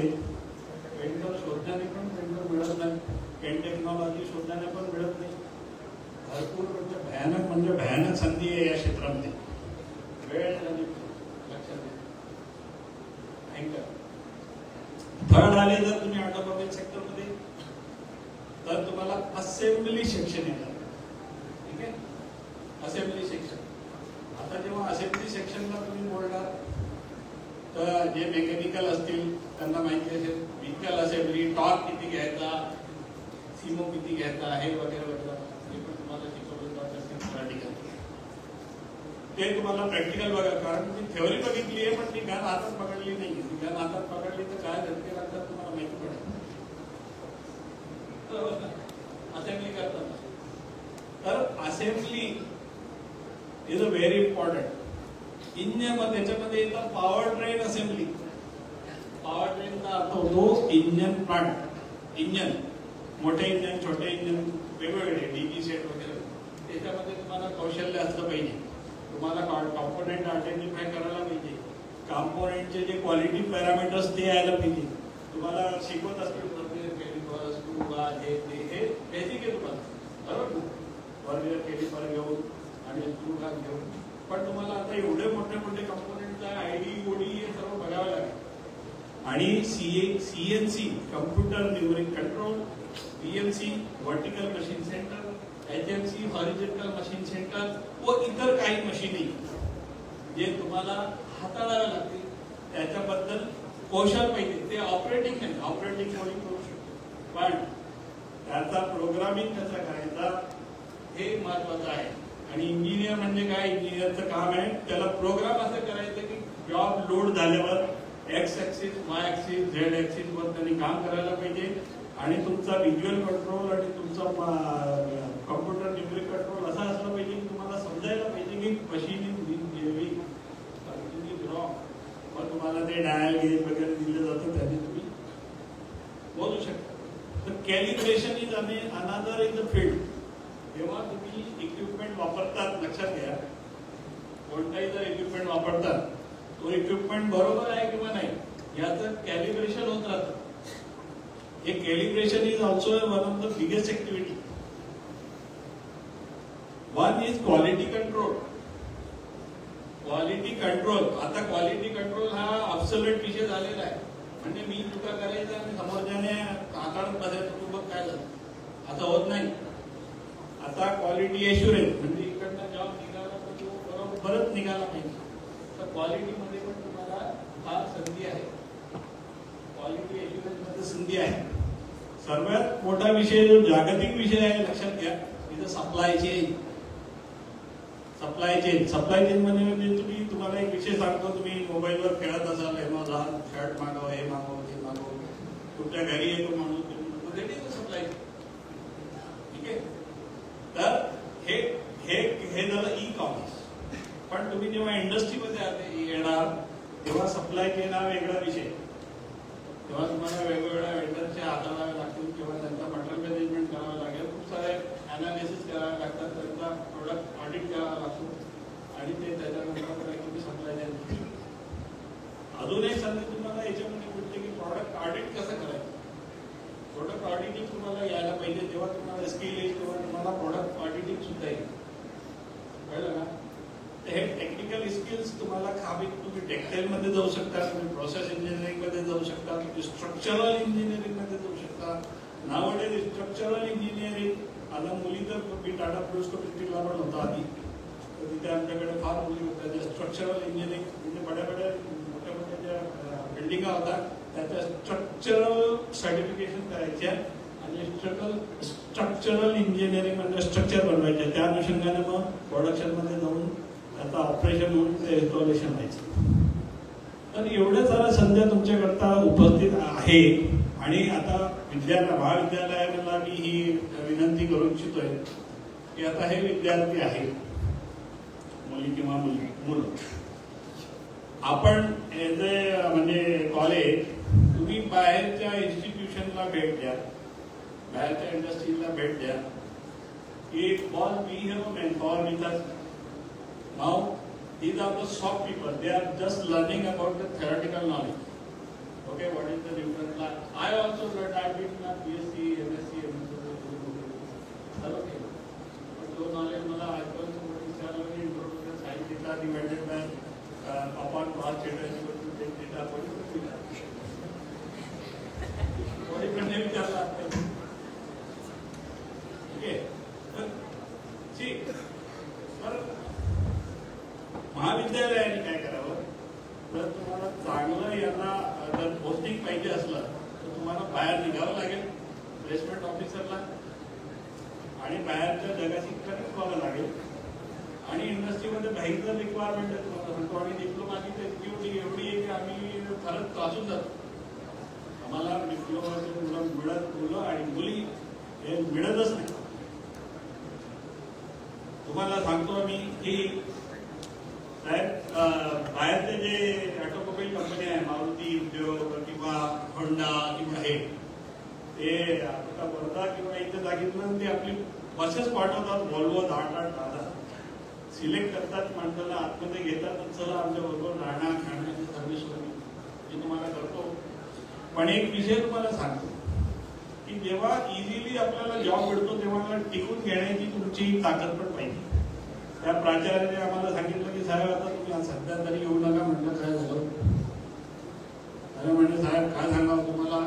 पेंटर शोधण्याने पण पेंटर मिळत नाही, पेंट टेक्नॉलॉजी शोधण्याने पण मिळत नाही. भरपूर म्हणजे भयानक संधी आहे या क्षेत्रामध्ये. वेळ आणि लक्षात घ्या. थर्ड आले जर तुम्ही ऑटोमोबाईल सेक्टरमध्ये, तर तुम्हाला असेंब्ली सेक्शन येणार. ठीक आहे, असेंब्ली सेक्शन. आता जेव्हा असेंब्ली सेक्शनला तुम्ही बोलणार, तर जे मेकॅनिकल असतील त्यांना माहिती असेल व्हेकल असेंब्ली, टॉर्क किती घ्यायचा, सीमो किती घ्यायचा आहे वगैरे वगैरे. ते पण तुम्हाला शिकवलं जात असेल प्रॅक्टिकल. ते तुम्हाला प्रॅक्टिकल बघा, कारण मी थेअरी बघितली आहे पण ती गन हातात पकडली नाही. ती गन हातात पकडली तर काय झटके लागतात तुम्हाला माहिती पडेल. असेंब्ली करताना, तर assembly is a very important. इंजिनमध्ये त्याच्यामध्ये येतात पॉवर ट्रेन असेंब्ली. पॉवर ट्रेनचा अर्थ होतो इंजिन प्लांट. इंजिन, मोठे इंजिन, छोटे इंजिन, वेगवेगळे डीजी सेट वगैरे. त्याच्यामध्ये तुम्हाला कौशल्य असलं पाहिजे. तुम्हाला कॉम्पोनेंट आयडेंटिफाय करायला पाहिजे. कॉम्पोनेंटचे जे क्वालिटी पॅरामीटर्स ते यायला पाहिजे. तुम्हाला शिकवत असतील हे बेसिक आहे तुम्हाला, बरोबर ना? वर्ग केलिपर घेऊन आणि स्क्रू घात घेऊन. पण तुम्हाला आता एवढे मोठे मोठे कंपोनेंटचा आयडी ओडी हे सर्व बघावं लागेल. आणि CNC computer numeric control PMC vertical machine centre, HMC horizontal machine centre व इतर काही मशीनी जे तुम्हाला हाताळाव्या लागतील त्याच्याबद्दल कौशल पाहिजे. ते ऑपरेटिंग नाही, ऑपरेटिंग कोणी करू शकतो, पण त्याचा प्रोग्रामिंग कसा करायचा हे महत्वाचं आहे. आणि इंजिनियर म्हणजे काय, इंजिनियरचं काम आहे त्याला प्रोग्राम असं करायचं की जॉब लोड झाल्यावर x axis, Y axis, Z axis वर त्यांनी काम करायला पाहिजे. आणि तुमचा व्हिज्युअल कंट्रोल आणि तुमचा कॉम्प्युटर न्यूमेरिक कंट्रोल असा असला पाहिजे की तुम्हाला समजायला पाहिजे की मशीन रॉंग, मग तुम्हाला ते डायल गेज वगैरे दिलं जातं त्याने तुम्ही बोलू शकता. तर calibration is another is a field. जेव्हा तुम्ही इक्विपमेंट वापरतात, लक्षात घ्या, कोणताही जर इक्विपमेंट वापरतात तो इक्विपमेंट बरोबर आहे किंवा नाही याचं कॅलिब्रेशन होत राहतं. हे calibration is also one of the biggest activity. One is quality control. Quality control, आता क्वालिटी कंट्रोल हा ऑब्सोलेट विषय झालेला आहे. म्हणजे मी चुका करायचा आणि समोरच्याने आकारात बसायचं तू बघ काय झालं, आता होत नाही. आता क्वालिटी एश्युरन्स म्हणजे इकडनं जॉब निघाला तर तो बरोबरच निघाला पाहिजे. तर क्वालिटी मध्ये पण तुम्हाला हा संधी आहे, क्वालिटी एश्युरन्स मध्ये संधी आहे. सर्वात मोठा विषय जो जागतिक विषय आहे लक्षात घ्या, तिथं सप्लाय चेन. सप्लाय चेन म्हणजे तुम्हाला एक विषय सांगतो, तुम्ही मोबाईलवर खेळत असाल, Amazon शर्ट मागव, हे मागव, ते मागव, तुमच्या घरी येतो म्हणून सप्लाय. ठीक आहे, तर हे झालं ई कॉमर्स. पण तुम्ही जेव्हा इंडस्ट्रीमध्ये येणार तेव्हा सप्लाय चेन हा वेगळा विषय. तेव्हा तुम्हाला वेगवेगळ्या वेंडरच्या हाताळावे लागतील किंवा त्यांचा मटेरियल मॅनेजमेंट करावं लागेल, खूप सारे अनालिसिस करावे लागतात, त्यांचा प्रोडक्ट ऑडिट करावा लागतो आणि ते त्याच्यानंतर तुम्ही सप्लाय चेन. अजून एक संधी तुम्हाला याच्यामध्ये भेटते की प्रॉडक्ट ऑडिट कसं करायचं. प्रोडक्ट ऑडिटिंग तुम्हाला यायला पाहिजे, तेव्हा तुम्हाला स्किल येईल, तेव्हा तुम्हाला प्रोडक्ट ऑडिटिंग सुद्धा येईल. कळलं ना. हे टेक्निकल स्किल्स तुम्हाला तुम्ही टेक्सटाईल मध्ये जाऊ शकता, तुम्ही प्रोसेस इंजिनिअरिंग मध्ये जाऊ शकता, तुम्ही स्ट्रक्चरल इंजिनिअरिंग मध्ये जाऊ शकता. नावडे स्ट्रक्चरल इंजिनिअरिंग आता मुली तर मी टाटा प्रोस्कोपिस्टिकला पण होता आधी, तर तिथे आमच्याकडे फार मुली होत्या ज्या स्ट्रक्चरल इंजिनिअरिंग म्हणजे मोठ्या मोठ्या ज्या बिल्डिंगा होत्या त्याच्या स्ट्रक्चरल सर्टिफिकेशन करायच्या आणि स्ट्रक्चरल इंजिनिअरिंग म्हणजे स्ट्रक्चर बनवायचे. त्या अनुषंगाने मग प्रोडक्शन मध्ये जाऊन आता ऑपरेशन म्हणून ते इन्स्टॉलेशन व्हायचं. तर एवढ्या साऱ्या संध्या तुमच्याकरता उपस्थित आहे. आणि आता महाविद्यालयाला मी ही विनंती करू इच्छितोय की आता हे विद्यार्थी आहेत, मुली किंवा मुलं, आपण एज ए म्हणजे कॉलेज तुम्ही बाहेरच्या इन्स्टिट्यूशनला भेट द्या, बाहेरच्या इंडस्ट्रीला भेट द्या की बॉल we have manpower with us. Now, these are the soft people. They are just learning about the theoretical knowledge. Okay, what is the difference? I also learned. I did my BSc, MSc, okay. But those knowledge मला आजकाल विचारलं की introduction science data divided by upon cost data equal to tech data. कोणी पण नाही विचारला. Okay. See, महाविद्यालयाने काय करावं, जर तुम्हाला चांगलं यांना जर पोस्टिंग पाहिजे असलं तर तुम्हाला बाहेर निघावं लागेल प्लेसमेंट ऑफिसरला आणि बाहेरच्या जगाशी कनेक्ट व्हावं लागेल. आणि इंडस्ट्रीमध्ये बाहेरचं रिक्वायरमेंट आहे तुम्हाला सांगतो. आणि डिप्लोमाची ऍक्टिव्हिटी एवढी आहे की आम्ही खरंच त्रासून जातो. आम्हाला डिप्लोमाचे मुलं आणि मुली हे मिळतच नाही. तुम्हाला सांगतो आम्ही की बाहेरचे जे ऑटोमोबाईल कंपनी आहे, मारुती उद्योग किंवा होंडा किंवा हे ते आता वर्धा किंवा इथे जागेतून ते आपली बसेस पाठवतात, व्हॉल्वो 10-10 सिलेक्ट करतात, माणसाला आतमध्ये घेतात, चला आमच्या बरोबर राहणार खाण्याची सर्व्हिस मी तुम्हाला करतो. पण एक विषय तुम्हाला सांगतो की जेव्हा इझिली आपल्याला जॉब मिळतो तेव्हा टिकून घेण्याची तुमची ताकद पण पाहिजे. त्या प्राचार्याने आम्हाला सांगितलं की साहेब आता तुम्ही सध्या तरी येऊ नका. म्हटलं काय झालं, अरे म्हणजे साहेब काय सांगावं तुम्हाला,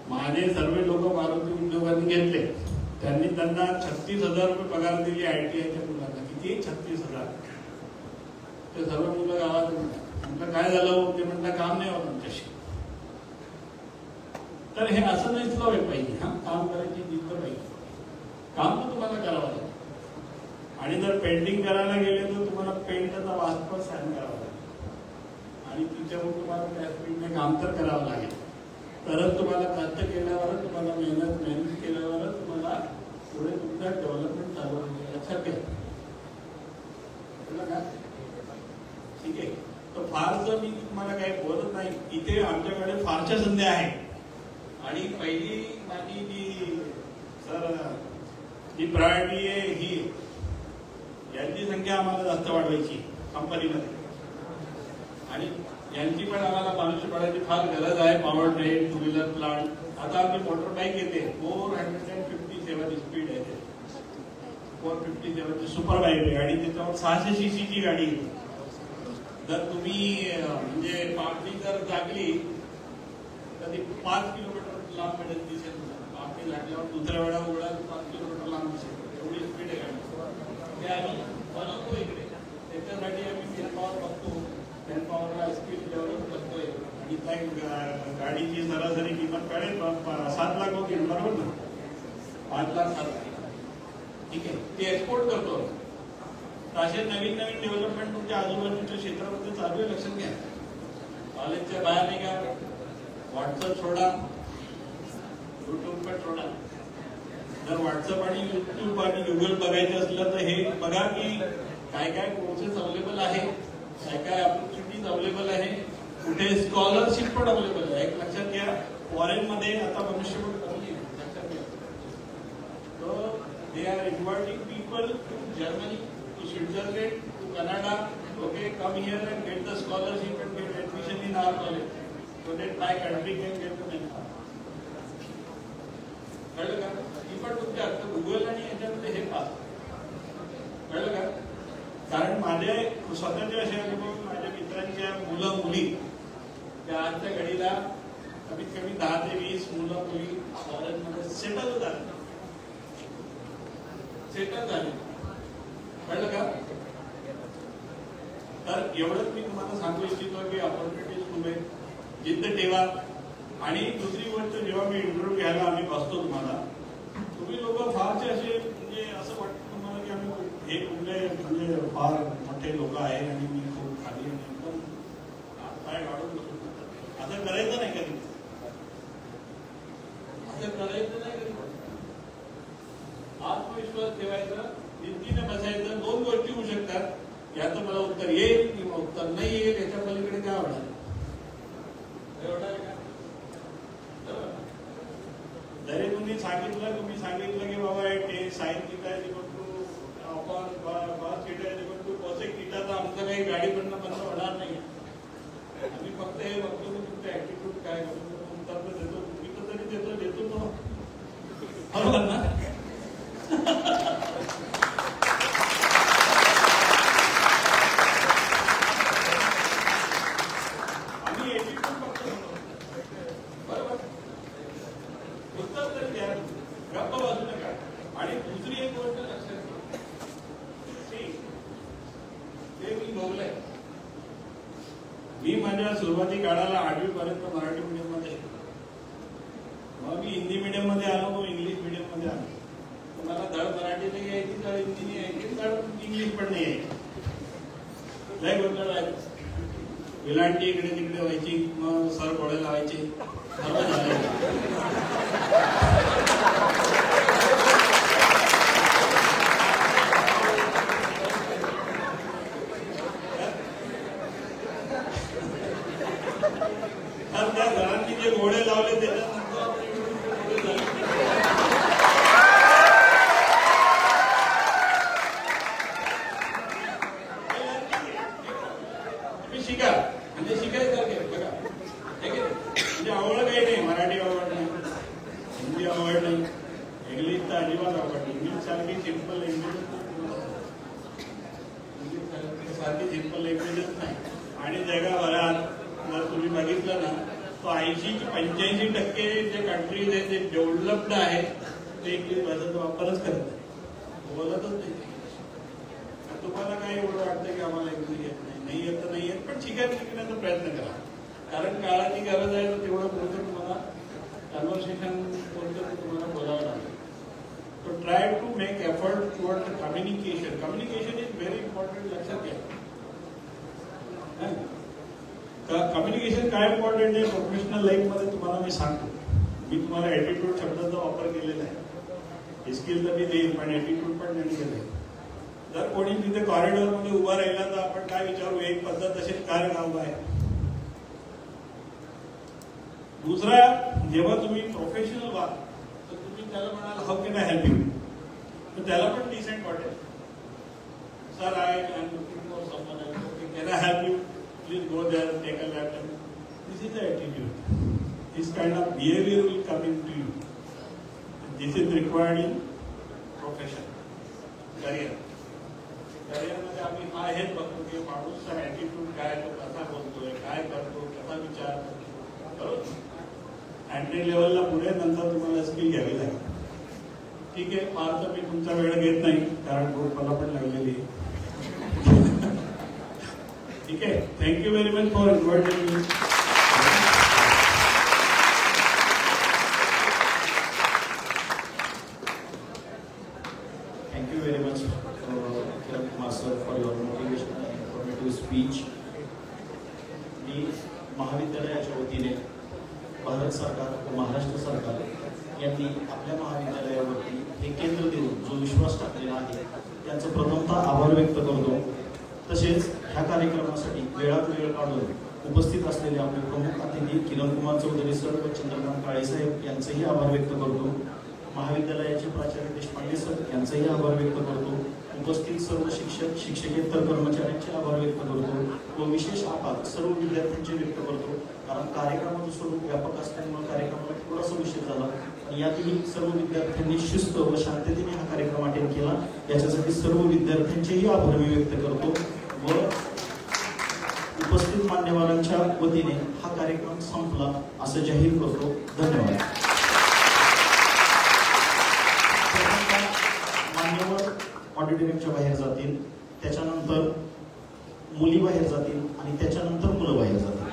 माझे सर्व लोक मारुती उद्योगांनी त्यांना 36,000 रुपये पगार दिली ITIच्या मुलांना. किती? 36,000. ते सर्व मुलं गावात म्हटलं काय झालं, ते म्हटलं काम नाही होत आमच्याशी. तर हे असं नाही पाहिजे. हा, काम करायची जिद्द पाहिजे. काम तर तुम्हाला करावं लागेल. आणि जर पेंटिंग करायला गेले तर तुम्हाला पेंटचा वास्तव सहन करावा लागेल. आणि तिच्यावर तुम्हाला त्या स्पीडने काम तर करावं लागेल. तरच तुम्हाला कष्ट केल्यावरच, तुम्हाला मेहनत केल्यावरच तुम्हाला पुढे तुमचं डेव्हलपमेंट चालू होईल. लक्षात घ्या. का? ठीक आहे. तर फारसं मी तुम्हाला काही बोलत नाही. इथे आमच्याकडे फारशा संधी आहेत. आणि पहिली माझी जी प्रायोरिटी आहे ही यांची संख्या आम्हाला जास्त वाढवायची कंपनीमध्ये. आणि यांची पण आम्हाला मनुष्यबळाची फार गरज आहे. Power train, two wheeler plant. आता आमची मोटर बाईक येते 457 स्पीड आहे. 457 सुपर बाईक आहे आणि त्याच्यावर 600 cc गाडी येते. जर तुम्ही म्हणजे पापडी जर जागली तर ती 5 किलोमीटर लांब मिळेल दिसेल. पापडी लागल्यावर दुसऱ्या वेळा उघडा 5 किलोमीटर लांब दिसेल. एवढी स्पीड आहे गाडी. ते आम्ही बनवतो इकडे. त्याच्यासाठी आम्ही मेन पॉवर बघतो. मेन पॉवरला स्पीड डेव्हलप करतोय. आणि त्या गाडीची सरासरी किंमत कळेल 7 लाख होती बरोबर ना. 5 लाख 7 लाख. ठीक आहे. ते एक्सपोर्ट करतो. असे नवीन नवीन डेव्हलपमेंट तुमच्या आजूबाजूच्या क्षेत्रामध्ये चालू आहे. लक्षात घ्या. कॉलेजच्या बाहेर नाही का, व्हॉट्सअप सोडा, युट्यूब पण सोडा. जर व्हॉट्सअप आणि युट्यूब आणि गुगल बघायचं असलं तर हे बघा की काय काय कोर्सेस अवेलेबल आहे, काय काय ऑपॉर्च्युनिटीज अवेलेबल आहे, कुठे स्कॉलरशिप पण अवेलेबल आहे. एक लक्षात घ्या, फॉरेन मध्ये आता मनुष्यबळ कमी आहे. लक्षात घ्या. तर they are inviting people to Germany, to Switzerland, to Canada, okay, come here and get the scholarship and get admission in our college, so that my country can get the benefit. कळलं का? ही पण तुमच्या आता Google आणि याच्यामध्ये हे pass. कळलं का? कारण माझे स्वतःचे असे अनुभव, माझ्या मित्रांच्या मुलं मुली त्या आजच्या घडीला कमीत कमी 10 ते 20 मुलं मुली फॉरेनमध्ये सेटल झाले. कळलं का? तर एवढंच मी तुम्हाला सांगू इच्छितो की ऑपॉर्च्युनिटीज खूप आहेत. जिद्द ठेवा. आणि दुसरी गोष्ट, जेव्हा मी इंटरव्ह्यू घ्यायला आम्ही बसतो तुम्हाला, तुम्ही लोक फारसे असे म्हणजे असं वाटतं तुम्हाला की आम्ही हे कुठले म्हणजे फार मोठे लोक आहे आणि मी खूप खाली एकदम पाय वाढून बसतो. असं करायचं नाही कधी. असं करायचं नाही कधी. आत्मविश्वास ठेवायचा, जिद्दीने बसायचं. 2 गोष्टी होऊ शकतात. याचं मला उत्तर येईल किंवा उत्तर नाही येईल. याच्या पलीकडे काय होणार? जरी तुम्ही सांगितलं की बाबा ते sine theta is equal to cos theta is equal to cosec theta, तर आमचं काही गाडी बनणं बंद होणार नाही. आम्ही फक्त हे बघतो की तुमचं ऍटिट्यूड काय करतो. उत्तर तर देतो, तुम्ही तर तरी देतो तो बरोबर ना. आम्ही एटिट्यूड बघतो बरोबर. उत्तर तरी द्या, गप्प बसू नका. आणि दुसरी एक गोष्ट लक्षात घ्या, ते मी भोगलंय. मी माझ्या सुरुवाती काळाला 8वी पर्यंत मराठी मीडियम मध्ये, मग मी हिंदी मीडियम मध्ये आलो, मग इंग्लिश मीडियम मध्ये आलो. मला धड मराठी नाही यायची, धड हिंदी नाही यायची, धड इंग्लिश पण नाही यायची. लय गोष्ट व्हायची. विलांटी इकडे तिकडे व्हायची, मग सर घोडे लावायचे, सर्व झाले. तर त्या सरांनी जे घोडे लावले त्याच्यानंतर शिका. म्हणजे शिकायचं बघा. म्हणजे आवड काही नाही. मराठी आवड नाही, हिंदी आवड नाही, इंग्लिश तर अजिबात आवड नाही. इंग्लिश सारखी सिंपल लँग्वेज सारखी सिंपल लँग्वेजच नाही. आणि जगाभरात जर तुम्ही बघितलं ना, तो 80 ते 85% जे कंट्रीज आहेत ते डेव्हलप्ड आहेत, ते इंग्लिश भाषेचा वापरच करत नाही, बोलतच नाही. तुम्हाला काय एवढं वाटतं की आम्हाला इंग्लिश येत नाही येत तर नाही येत, पण शिकण्याचा प्रयत्न करा. कारण काळाची गरज आहे, तर तेवढं पुढचं तुम्हाला कन्व्हर्सेशन कोणतं तुम्हाला बोलावं लागेल. So try to make effort toward the communication. Communication is very important. लक्षात घ्या. कम्युनिकेशन काय इम्पॉर्टंट आहे प्रोफेशनल लाईफ मध्ये तुम्हाला मी सांगतो. मी तुम्हाला ॲटिट्यूड शब्दाचा वापर केलेला आहे. स्किल तर मी देईन, पण ॲटिट्यूड पण नाही केलं. जर कोणी तिथे कॉरिडॉर मध्ये उभा राहिला तर आपण काय विचारू, एक पद्धत असेल काय नाव आहे. दुसरा, जेव्हा तुम्ही प्रोफेशनल व्हाल तर तुम्ही त्याला म्हणाल how can I help you, तर त्याला पण डिसेंट वाटेल. Sir I am looking for someone else, okay can I help you, please go there take a laptop. This is the attitude. This kind of behaviour will come in to you. This is required in profession, career. करिअरमध्ये आम्ही हा हेच बघतो की माणूसचा attitude काय, तो कसा बोलतोय, काय करतो, कसा विचार करतो, बरोबर. एंट्री लेवलला पुढे नंतर तुम्हाला स्किल घ्यावी लागेल. ठीक आहे, फार तर मी तुमचा वेळ घेत नाही, कारण ग्रुप मला पण लागलेली आहे. ठीक आहे, thank you very much for inviting me. Thank you very much, Kiran Kumar sir, for your motivational and informative speech. मी महाविद्यालयाच्या वतीने भारत सरकार व महाराष्ट्र सरकार यांनी आपल्या महाविद्यालयावरती हे केंद्र देऊन जो विश्वास टाकलेला आहे त्यांचं प्रथमतः आभार व्यक्त करतो. तसेच ह्या कार्यक्रमासाठी वेळात वेळ काढून उपस्थित असलेले आपले प्रमुख अतिथी किरण कुमार चौधरी सर व चंद्रकांत काळेसाहेब यांचेही आभार व्यक्त करतो. महाविद्यालयाचे प्राचार्य देशपांडे सर यांचेही आभार व्यक्त करतो. उपस्थित सर्व शिक्षक शिक्षकेतर कर्मचाऱ्यांचे आभार व्यक्त करतो व विशेष आभार सर्व विद्यार्थ्यांचे व्यक्त करतो. कारण कार्यक्रमाचं स्वरूप व्यापक असल्यामुळे कार्यक्रमाला थोडासा उशीर झाला, आणि यातही सर्व विद्यार्थ्यांनी शिस्त व शांततेने हा कार्यक्रम अटेंड केला, याच्यासाठी सर्व विद्यार्थ्यांचेही आभार मी व्यक्त करतो. व उपस्थित मान्यवरांच्या वतीने हा कार्यक्रम संपला असं जाहीर करतो. धन्यवाद. मान्यवर ऑडिटोरियमच्या बाहेर जातील, त्याच्यानंतर मुली बाहेर जातील आणि त्याच्यानंतर मुलं बाहेर जातील.